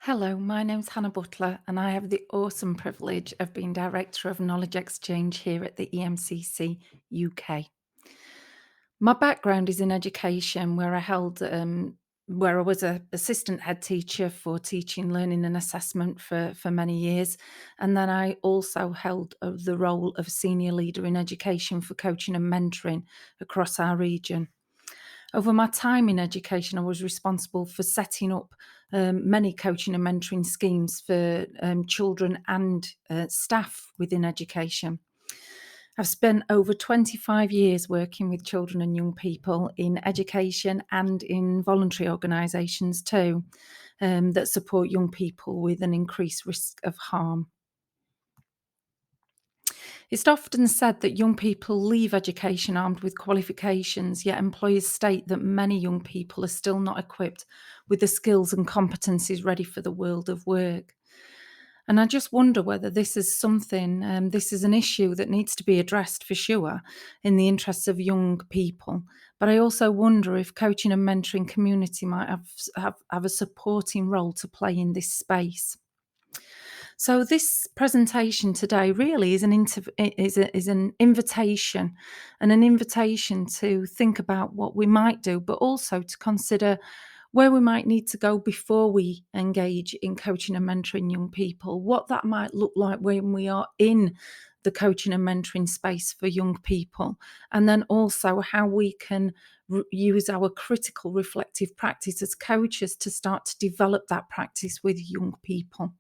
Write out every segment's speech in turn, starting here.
Hello, my name's Hannah Butler, and I have the awesome privilege of being Director of Knowledge Exchange here at the EMCC UK. My background is in education, where I was a assistant head teacher for teaching, learning, and assessment for many years, and then I also held the role of senior leader in education for coaching and mentoring across our region. Over my time in education, I was responsible for setting up many coaching and mentoring schemes for children and staff within education. I've spent over 25 years working with children and young people in education and in voluntary organisations too, that support young people with an increased risk of harm. It's often said that young people leave education armed with qualifications, yet employers state that many young people are still not equipped with the skills and competencies ready for the world of work. And I just wonder whether this is an issue that needs to be addressed for sure in the interests of young people. But I also wonder if coaching and mentoring community might have a supporting role to play in this space. So this presentation today really is an invitation, and an invitation to think about what we might do, but also to consider where we might need to go before we engage in coaching and mentoring young people, what that might look like when we are in the coaching and mentoring space for young people, and then also how we can use our critical reflective practice as coaches to start to develop that practice with young people.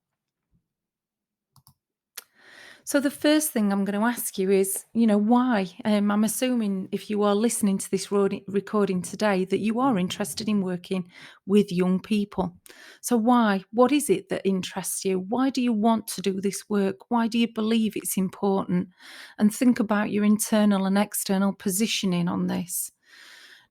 So the first thing I'm going to ask you is, why? I'm assuming if you are listening to this recording today that you are interested in working with young people. So why? What is it that interests you? Why do you want to do this work? Why do you believe it's important? And think about your internal and external positioning on this.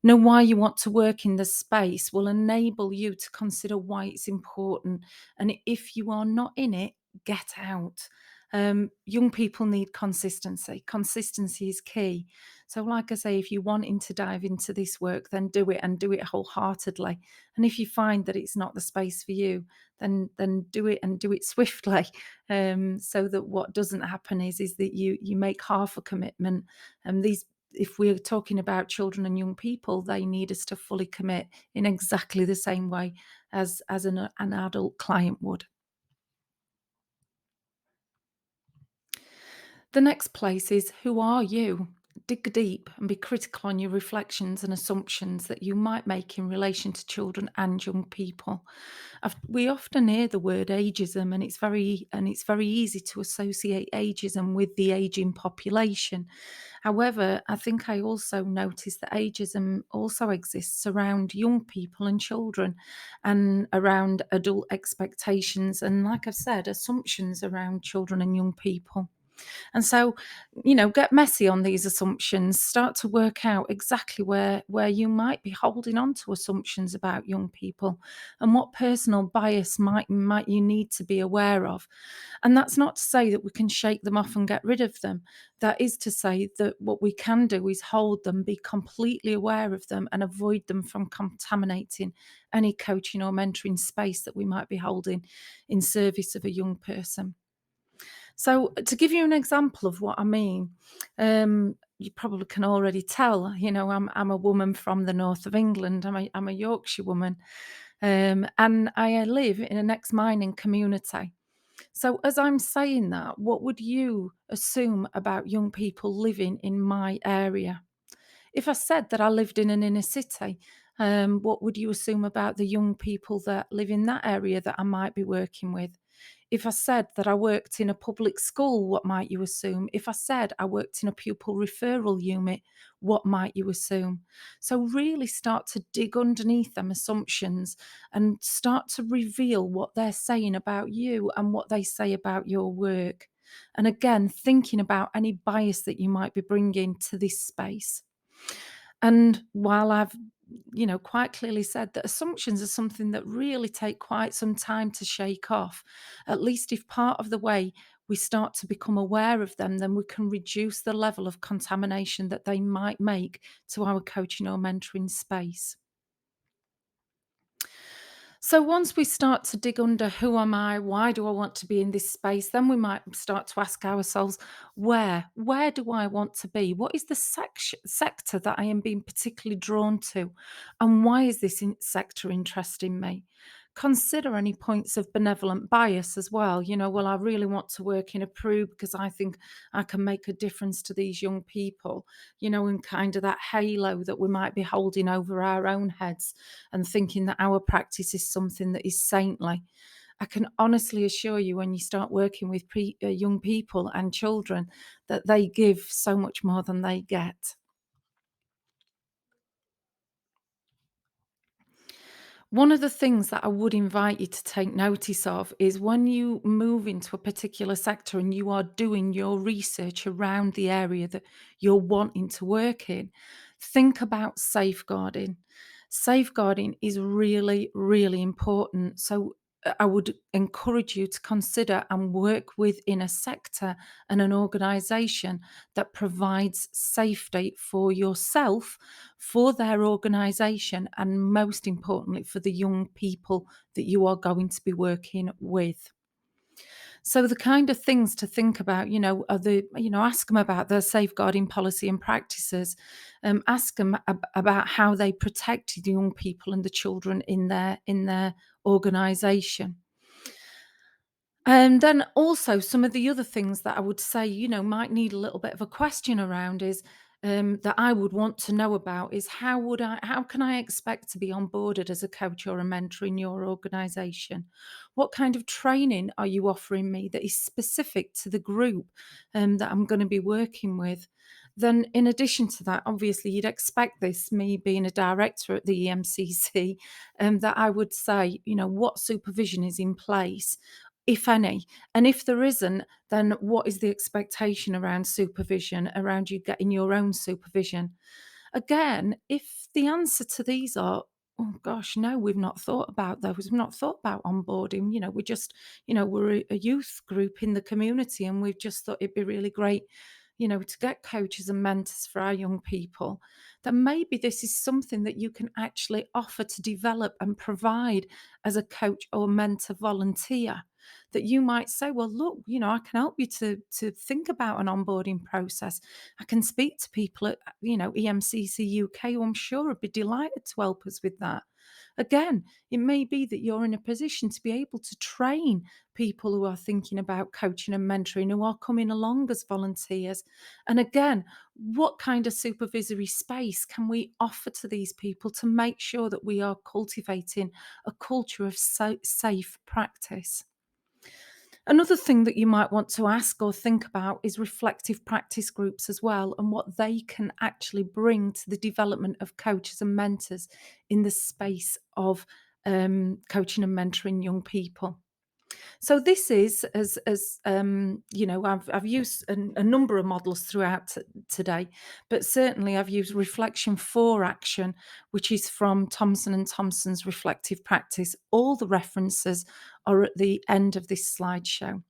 Know why you want to work in the space will enable you to consider why it's important. And if you are not in it, get out. Young people need consistency. Consistency is key. So, like I say, if you're wanting to dive into this work, then do it and do it wholeheartedly. And if you find that it's not the space for you, then do it and do it swiftly. So that what doesn't happen is that you make half a commitment. And these if we're talking about children and young people, they need us to fully commit in exactly the same way as an adult client would. The next place is, who are you? Dig deep and be critical on your reflections and assumptions that you might make in relation to children and young people. We often hear the word ageism, and it's very easy to associate ageism with the aging population. However, I think I also noticed that ageism also exists around young people and children, and around adult expectations, and like I've said, assumptions around children and young people. And so, get messy on these assumptions, start to work out exactly where you might be holding on to assumptions about young people, and what personal bias might you need to be aware of. And that's not to say that we can shake them off and get rid of them. That is to say that what we can do is hold them, be completely aware of them, and avoid them from contaminating any coaching or mentoring space that we might be holding in service of a young person. So, to give you an example of what I mean, you probably can already tell. I'm a woman from the north of England. I'm a Yorkshire woman, and I live in an ex-mining community. So, as I'm saying that, what would you assume about young people living in my area? If I said that I lived in an inner city, what would you assume about the young people that live in that area that I might be working with? If I said that I worked in a public school, what might you assume? If I said I worked in a pupil referral unit, what might you assume? So, really start to dig underneath them assumptions and start to reveal what they're saying about you and what they say about your work. And again, thinking about any bias that you might be bringing to this space. And while I've, quite clearly said that assumptions are something that really take quite some time to shake off, at least if part of the way we start to become aware of them, then we can reduce the level of contamination that they might make to our coaching or mentoring space. So once we start to dig under who am I, why do I want to be in this space, then we might start to ask ourselves, where do I want to be? What is the sector that I am being particularly drawn to? And why is this sector interesting me? Consider any points of benevolent bias as well. Well, I really want to work in a Peru because I think I can make a difference to these young people, and kind of that halo that we might be holding over our own heads and thinking that our practice is something that is saintly. I can honestly assure you, when you start working with young people and children, that they give so much more than they get. One of the things that I would invite you to take notice of is when you move into a particular sector and you are doing your research around the area that you're wanting to work in, think about safeguarding. Safeguarding is really, really important. So I would encourage you to consider and work within a sector and an organisation that provides safety for yourself, for their organisation, and most importantly, for the young people that you are going to be working with. So the kind of things to think about, are ask them about their safeguarding policy and practices. Ask them about how they protect the young people and the children in their organisation. And then also some of the other things that I would say, might need a little bit of a question around is that I would want to know about is how can I expect to be onboarded as a coach or a mentor in your organisation? What kind of training are you offering me that is specific to the group that I'm going to be working with? Then, in addition to that, obviously, you'd expect this, me being a director at the EMCC, that I would say, what supervision is in place, if any? And if there isn't, then what is the expectation around supervision, around you getting your own supervision? Again, if the answer to these are, oh gosh, no, we've not thought about those, we've not thought about onboarding, we're just, we're a youth group in the community and we've just thought it'd be really great, to get coaches and mentors for our young people, then maybe this is something that you can actually offer to develop and provide as a coach or mentor volunteer. That you might say, well, look, I can help you to think about an onboarding process. I can speak to people at, EMCC UK, who I'm sure would be delighted to help us with that. Again, it may be that you're in a position to be able to train people who are thinking about coaching and mentoring, who are coming along as volunteers. And again, what kind of supervisory space can we offer to these people to make sure that we are cultivating a culture of safe practice? Another thing that you might want to ask or think about is reflective practice groups as well, and what they can actually bring to the development of coaches and mentors in the space of coaching and mentoring young people. So this is I've used a number of models throughout today, but certainly I've used reflection for action, which is from Thompson and Thompson's reflective practice. All the references are at the end of this slideshow.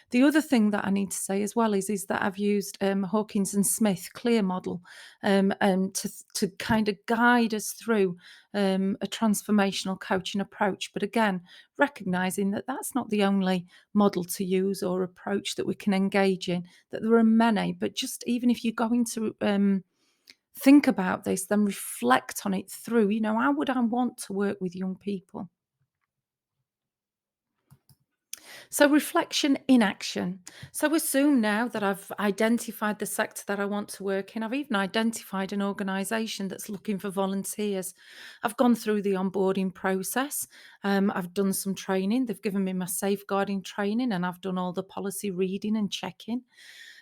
The other thing that I need to say as well is that I've used Hawkins and Smith clear model to kind of guide us through a transformational coaching approach. But again, recognizing that that's not the only model to use or approach that we can engage in, that there are many. But just even if you're going to think about this, then reflect on it through, how would I want to work with young people? So, reflection in action. So, assume now that I've identified the sector that I want to work in. I've even identified an organisation that's looking for volunteers. I've gone through the onboarding process. I've done some training. They've given me my safeguarding training, and I've done all the policy reading and checking.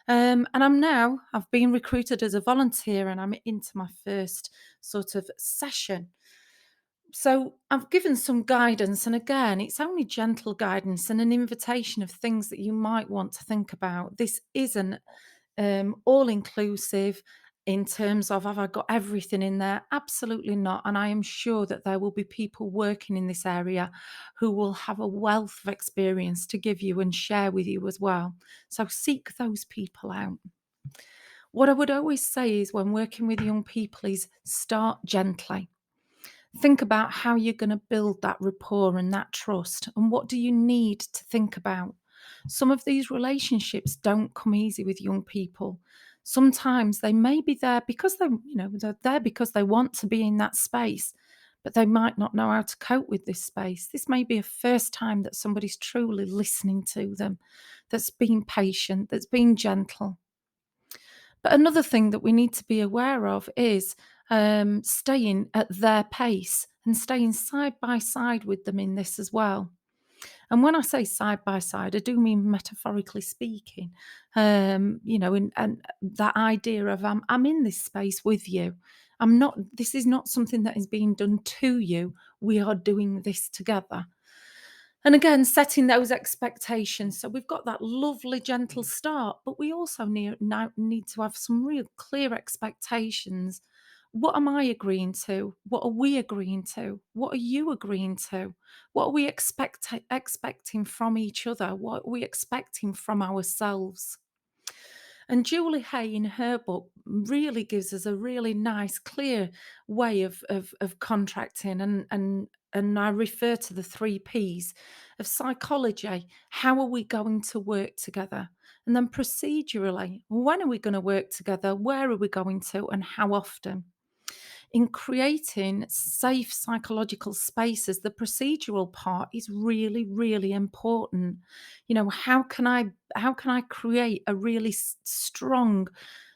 And I've been recruited as a volunteer, and I'm into my first sort of session. So I've given some guidance, and again, it's only gentle guidance and an invitation of things that you might want to think about. This isn't all inclusive in terms of have I got everything in there? Absolutely not. And I am sure that there will be people working in this area who will have a wealth of experience to give you and share with you as well. So seek those people out. What I would always say is when working with young people is start gently. Think about how you're going to build that rapport and that trust, and what do you need to think about. Some of these relationships don't come easy with young people. Sometimes they may be there because they're there because they want to be in that space, but they might not know how to cope with this space. This may be a first time that somebody's truly listening to them, that's being patient, that's being gentle. But another thing that we need to be aware of is staying at their pace and staying side by side with them in this as well. And when I say side by side, I do mean metaphorically speaking. And that idea of I'm in this space with you. I'm not. This is not something that is being done to you. We are doing this together. And again, setting those expectations. So we've got that lovely, gentle start, but we also now need to have some real clear expectations. What am I agreeing to? What are we agreeing to? What are you agreeing to? What are we expecting from each other? What are we expecting from ourselves? And Julie Hay, in her book, really gives us a really nice, clear way of contracting. And I refer to the 3 Ps of psychology. How are we going to work together? And then procedurally, when are we going to work together? Where are we going to? And how often? In creating safe psychological spaces, the procedural part is really, really important. How can I create a really strong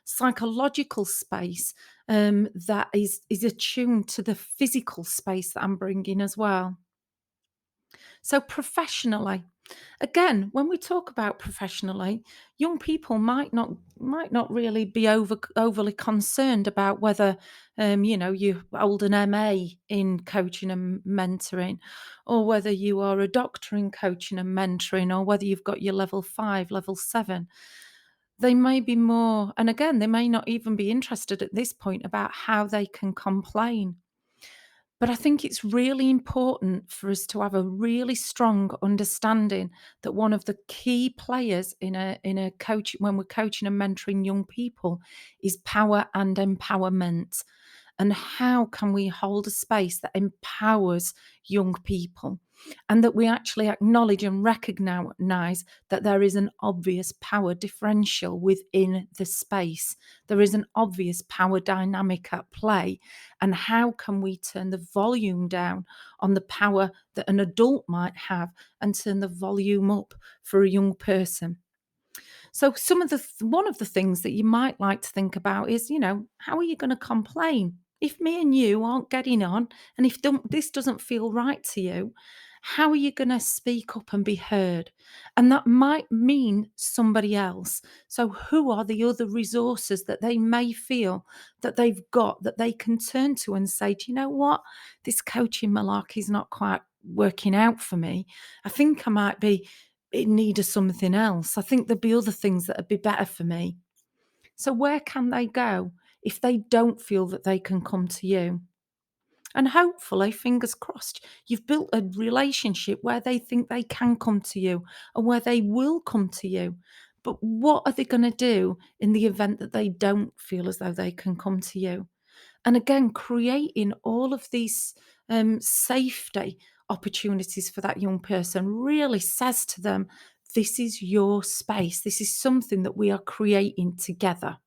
psychological space that is attuned to the physical space that I'm bringing as well? So professionally, again, when we talk about professionally, young people might not really be overly concerned about whether you hold an MA in coaching and mentoring, or whether you are a doctor in coaching and mentoring, or whether you've got your level 5, level 7. They may be more, and again, they may not even be interested at this point about how they can complain. But I think it's really important for us to have a really strong understanding that one of the key players in a coach when we're coaching and mentoring young people is power and empowerment. And how can we hold a space that empowers young people, and that we actually acknowledge and recognize that there is an obvious power differential within the space. There is an obvious power dynamic at play. And how can we turn the volume down on the power that an adult might have and turn the volume up for a young person? So one of the things that you might like to think about is, how are you going to complain? If me and you aren't getting on, and if this doesn't feel right to you, how are you going to speak up and be heard? And that might mean somebody else. So who are the other resources that they may feel that they've got that they can turn to and say, do you know what? This coaching malarkey is not quite working out for me. I think I might be in need of something else. I think there'd be other things that would be better for me. So where can they go if they don't feel that they can come to you? And hopefully, fingers crossed, you've built a relationship where they think they can come to you and where they will come to you. But what are they going to do in the event that they don't feel as though they can come to you? And again, creating all of these safety opportunities for that young person really says to them, this is your space. This is something that we are creating together.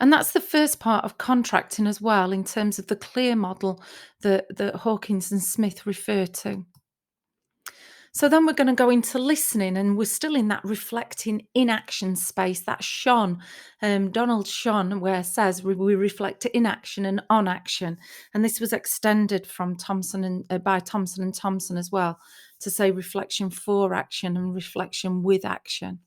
And that's the first part of contracting as well, in terms of the clear model that Hawkins and Smith refer to. So then we're going to go into listening, and we're still in that reflecting in action space, that Donald Shon, where it says we reflect in action and on action. And this was extended from by Thompson and Thompson as well, to say reflection for action and reflection with action.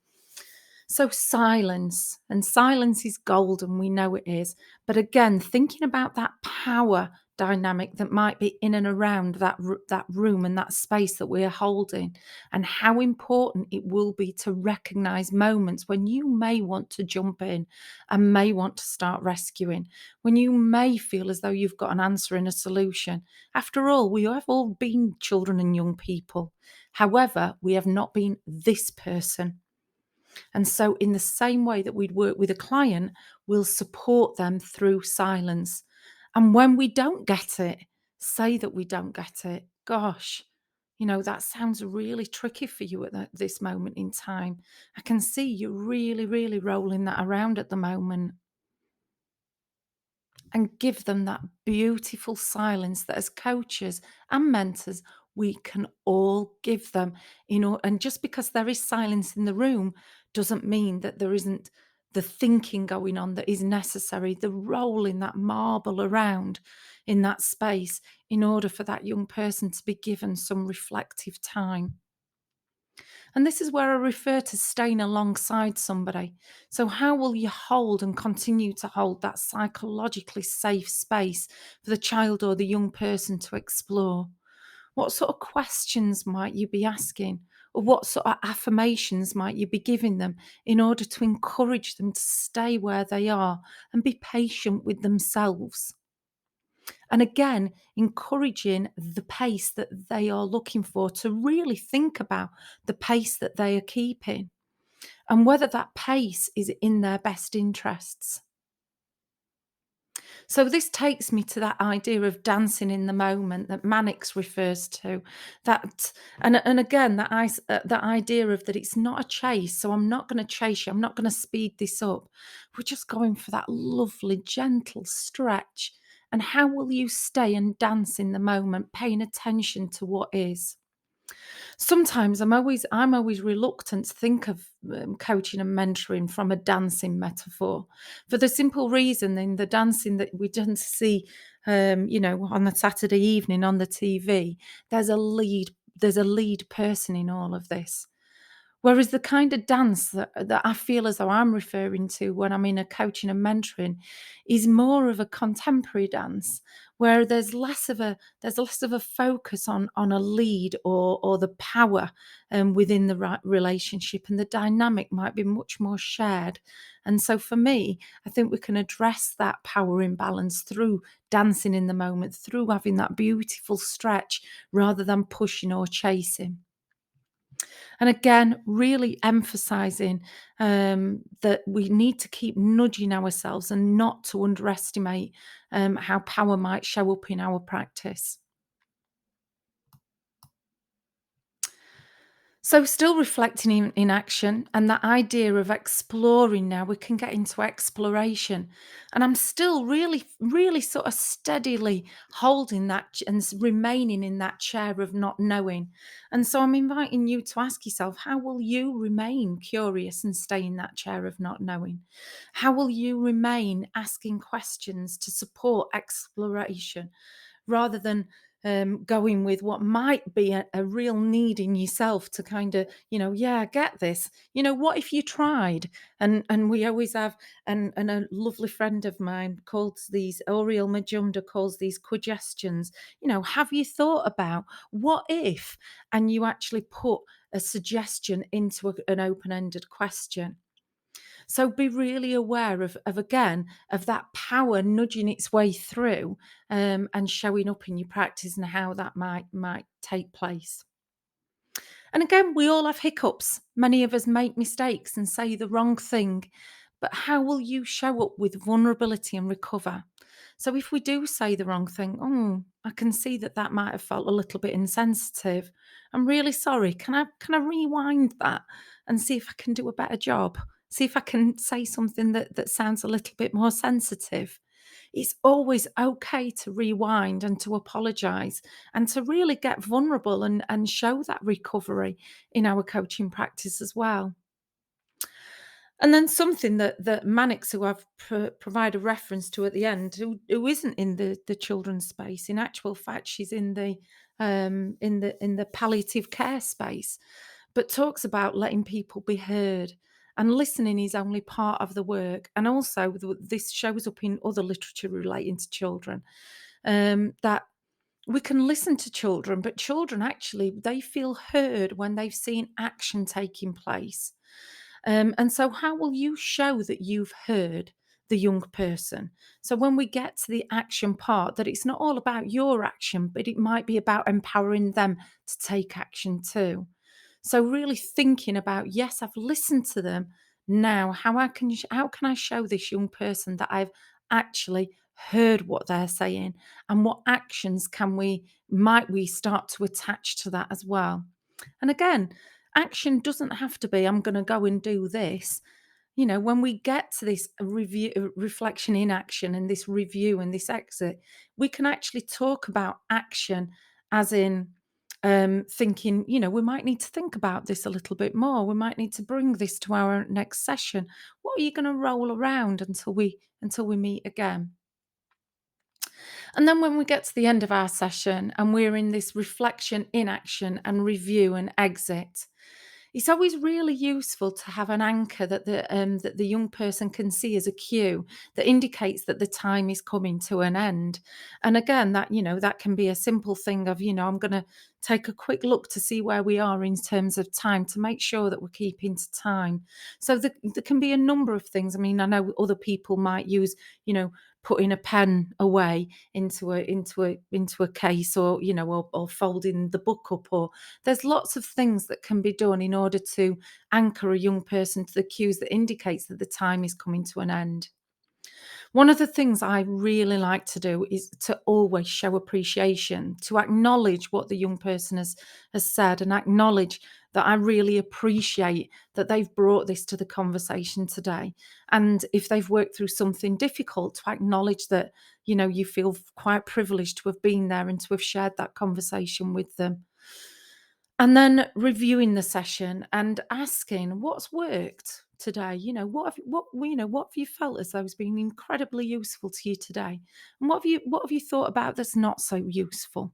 So silence, and silence is golden, we know it is. But again, thinking about that power dynamic that might be in and around that room and that space that we're holding, and how important it will be to recognize moments when you may want to jump in and may want to start rescuing, when you may feel as though you've got an answer and a solution. After all, we have all been children and young people. However, we have not been this person. And so, in the same way that we'd work with a client, we'll support them through silence. And when we don't get it, say that we don't get it. Gosh, that sounds really tricky for you at this moment in time. I can see you really, really rolling that around at the moment. And give them that beautiful silence that as coaches and mentors, we can all give them. And just because there is silence in the room doesn't mean that there isn't the thinking going on that is necessary, the rolling that marble around in that space in order for that young person to be given some reflective time. And this is where I refer to staying alongside somebody. So, how will you hold and continue to hold that psychologically safe space for the child or the young person to explore? What sort of questions might you be asking? Or what sort of affirmations might you be giving them in order to encourage them to stay where they are and be patient with themselves? And again, encouraging the pace that they are looking for, to really think about the pace that they are keeping and whether that pace is in their best interests. So this takes me to that idea of dancing in the moment that Mannix refers to. That and again that idea of that it's not a chase. So I'm not going to chase you. I'm not going to speed this up. We're just going for that lovely, gentle stretch. And how will you stay and dance in the moment, paying attention to what is? Sometimes I'm always reluctant to think of coaching and mentoring from a dancing metaphor, for the simple reason in the dancing that we tend to see, on the Saturday evening on the TV, there's a lead person in all of this. Whereas the kind of dance that I feel as though I'm referring to when I'm in a coaching and mentoring is more of a contemporary dance, where there's less of a focus on a lead or the power within the right relationship, and the dynamic might be much more shared. And so for me, I think we can address that power imbalance through dancing in the moment, through having that beautiful stretch rather than pushing or chasing. And again, really emphasizing that we need to keep nudging ourselves and not to underestimate how power might show up in our practice. So, still reflecting in action, and that idea of exploring now, we can get into exploration. And I'm still really, really sort of steadily holding that remaining in that chair of not knowing. And so, I'm inviting you to ask yourself, how will you remain curious and stay in that chair of not knowing? How will you remain asking questions to support exploration, rather than going with what might be a real need in yourself to kind of, yeah, get this. What if you tried? And we always have, and a lovely friend of mine calls these, Oriel Majumda calls these questions. Have you thought about what if? And you actually put a suggestion into an open-ended question. So be really aware of again of that power nudging its way through and showing up in your practice and how that might take place. And again, we all have hiccups. Many of us make mistakes and say the wrong thing. But how will you show up with vulnerability and recover? So if we do say the wrong thing, I can see that might have felt a little bit insensitive. I'm really sorry. Can I rewind that and see if I can do a better job? See if I can say something that sounds a little bit more sensitive. It's always okay to rewind and to apologize and to really get vulnerable and show that recovery in our coaching practice as well. And then something that Mannix, who I've provide a reference to at the end, who isn't in the children's space. In actual fact, she's in the palliative care space, but talks about letting people be heard. And listening is only part of the work. And also, this shows up in other literature relating to children, that we can listen to children, but children actually, they feel heard when they've seen action taking place. And so, how will you show that you've heard the young person? So, when we get to the action part, that it's not all about your action, but it might be about empowering them to take action too. So, really thinking about, yes, I've listened to them. Now, how can I show this young person that I've actually heard what they're saying, and what actions can we might we start to attach to that as well. And again, action doesn't have to be, I'm going to go and do this. When we get to this review, reflection in action, and this review and this exit, we can actually talk about action as in thinking, we might need to think about this a little bit more. We might need to bring this to our next session. What are you going to roll around until we meet again? And then when we get to the end of our session and we're in this reflection in action and review and exit, it's always really useful to have an anchor that the young person can see as a cue that indicates that the time is coming to an end. And again, that can be a simple thing of, I'm going to take a quick look to see where we are in terms of time to make sure that we're keeping to time. So there can be a number of things. I mean, I know other people might use, putting a pen away into a case, or or folding the book up, or there's lots of things that can be done in order to anchor a young person to the cues that indicates that the time is coming to an end. One of the things I really like to do is to always show appreciation, to acknowledge what the young person has said, and acknowledge that I really appreciate that they've brought this to the conversation today. And if they've worked through something difficult, to acknowledge that, you feel quite privileged to have been there and to have shared that conversation with them. And then reviewing the session and asking what's worked today. What have you felt as though has been incredibly useful to you today? And what have you thought about that's not so useful?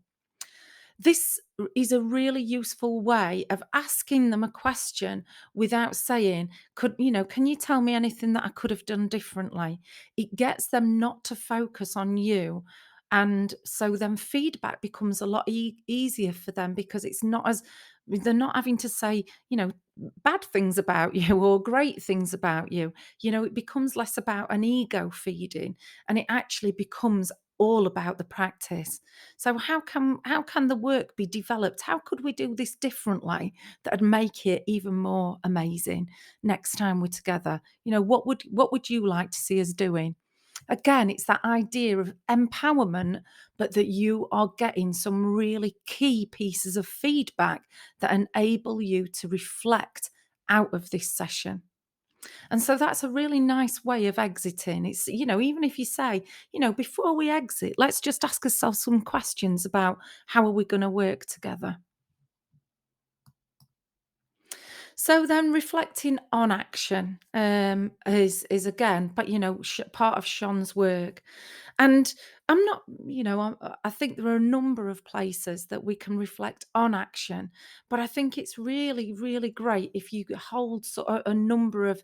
This is a really useful way of asking them a question without saying, can you tell me anything that I could have done differently? It gets them not to focus on you. And so then feedback becomes a lot easier for them, because they're not having to say, bad things about you or great things about you. It becomes less about an ego feeding, and it actually becomes all about the practice. So how can the work be developed? How could we do this differently that'd make it even more amazing next time we're together? What would you like to see us doing? Again, it's that idea of empowerment, but that you are getting some really key pieces of feedback that enable you to reflect out of this session. And so that's a really nice way of exiting. It's, even if you say, before we exit, let's just ask ourselves some questions about how are we going to work together. So then reflecting on action is again, but part of Sean's work. And I'm not, I think there are a number of places that we can reflect on action, but I think it's really, really great if you hold sort of a number of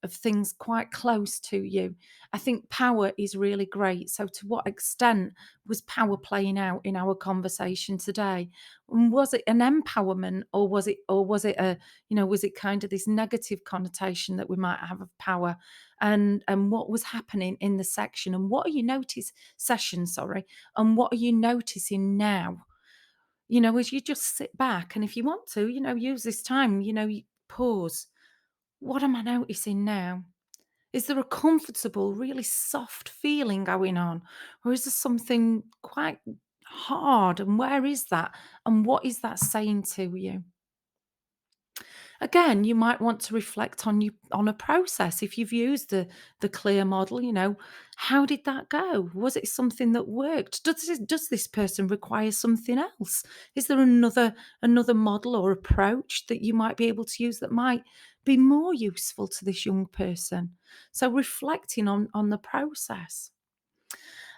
things quite close to you. I think power is really great. So to what extent was power playing out in our conversation today? And was it an empowerment, or was it was it kind of this negative connotation that we might have of power? And what was happening in the section, and what are you notice session, sorry, and what are you noticing now? As you just sit back, and if you want to, use this time, you pause. What am I noticing now? Is there a comfortable, really soft feeling going on? Or is there something quite hard? And where is that? And what is that saying to you? Again, you might want to reflect on a process. If you've used the clear model, how did that go? Was it something that worked? Does this person require something else? Is there another model or approach that you might be able to use that might be more useful to this young person? So reflecting on the process.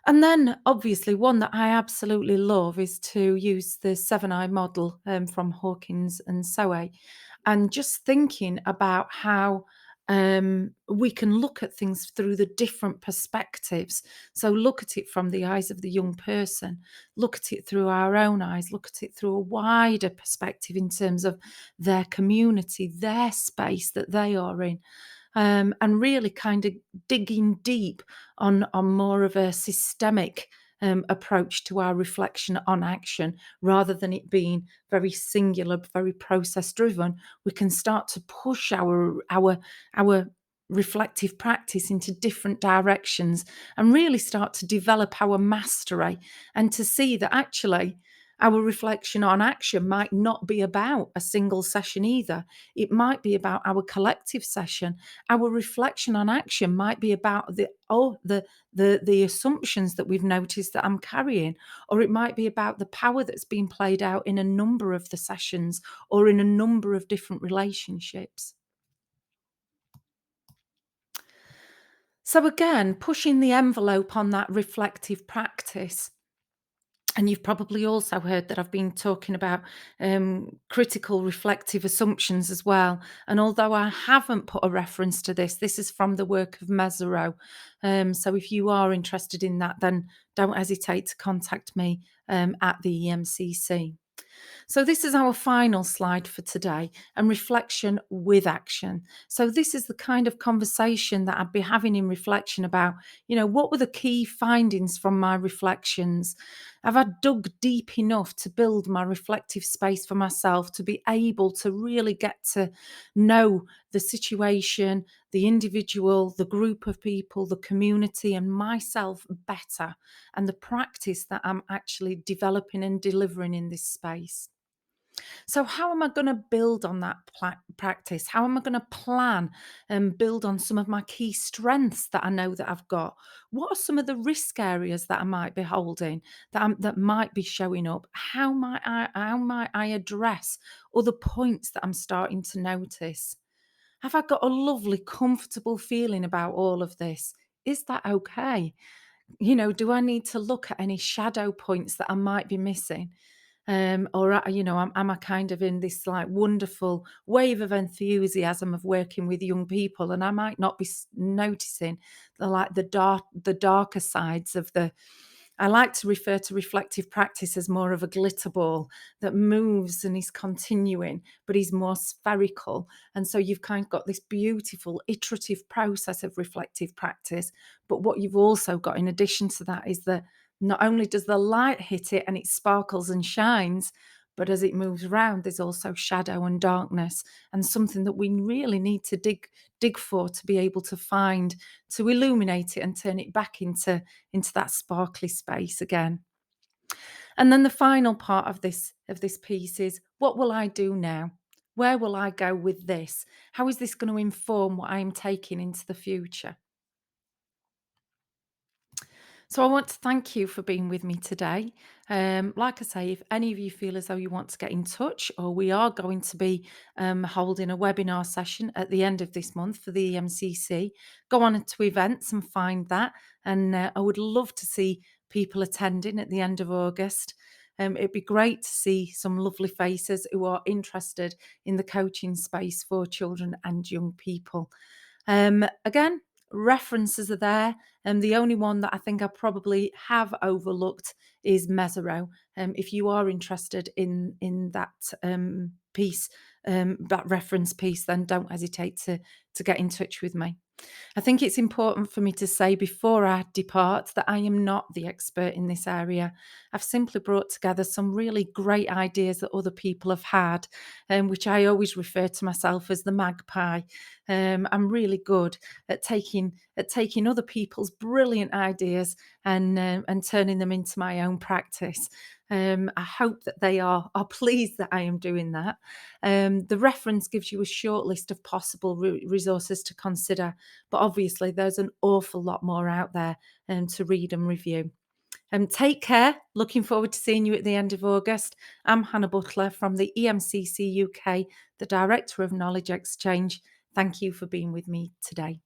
And then, obviously, one that I absolutely love is to use the 7 eye model from Hawkins and Soe, and just thinking about how we can look at things through the different perspectives. So, look at it from the eyes of the young person, look at it through our own eyes, look at it through a wider perspective in terms of their community, their space that they are in, and really kind of digging deep on more of a systemic approach to our reflection on action, rather than it being very singular, very process driven. We can start to push our reflective practice into different directions and really start to develop our mastery, and to see that actually our reflection on action might not be about a single session either. It might be about our collective session. Our reflection on action might be about the assumptions that we've noticed that I'm carrying, or it might be about the power that's been played out in a number of the sessions or in a number of different relationships. So, again, pushing the envelope on that reflective practice. And you've probably also heard that I've been talking about critical reflective assumptions as well. And although I haven't put a reference to this, this is from the work of Mesereau. So if you are interested in that, then don't hesitate to contact me at the EMCC. So, this is our final slide for today, and reflection with action. So, this is the kind of conversation that I'd be having in reflection about, what were the key findings from my reflections? Have I dug deep enough to build my reflective space for myself to be able to really get to know the situation, the individual, the group of people, the community, and myself better, and the practice that I'm actually developing and delivering in this space? So, how am I going to build on that practice? How am I going to plan and build on some of my key strengths that I know that I've got? What are some of the risk areas that I might be holding, that might be showing up? How might I address other points that I'm starting to notice? Have I got a lovely, comfortable feeling about all of this? Is that okay? Do I need to look at any shadow points that I might be missing? Or am I kind of in this like wonderful wave of enthusiasm of working with young people, and I might not be noticing the darker sides of the. I like to refer to reflective practice as more of a glitter ball that moves and is continuing, but is more spherical. And so you've kind of got this beautiful iterative process of reflective practice. But what you've also got in addition to that is that not only does the light hit it and it sparkles and shines, but as it moves around, there's also shadow and darkness, and something that we really need to dig for to be able to find, to illuminate it and turn it back into that sparkly space again. And then the final part of this piece is, what will I do now? Where will I go with this? How is this going to inform what I'm taking into the future? So I want to thank you for being with me today. Like I say, if any of you feel as though you want to get in touch, or we are going to be holding a webinar session at the end of this month for the EMCC, go on to events and find that. And I would love to see people attending at the end of August. It'd be great to see some lovely faces who are interested in the coaching space for children and young people. Again, references are there, and the only one that I think I probably have overlooked is Mesereau. If you are interested in that piece, that reference piece, then don't hesitate to get in touch with me. I think it's important for me to say before I depart that I am not the expert in this area. I've simply brought together some really great ideas that other people have had, which I always refer to myself as the magpie. I'm really good at taking other people's brilliant ideas and turning them into my own practice. I hope that they are pleased that I am doing that. The reference gives you a short list of possible resources to consider, but obviously there's an awful lot more out there to read and review. Take care. Looking forward to seeing you at the end of August. I'm Hannah Butler from the EMCC UK, the Director of Knowledge Exchange. Thank you for being with me today.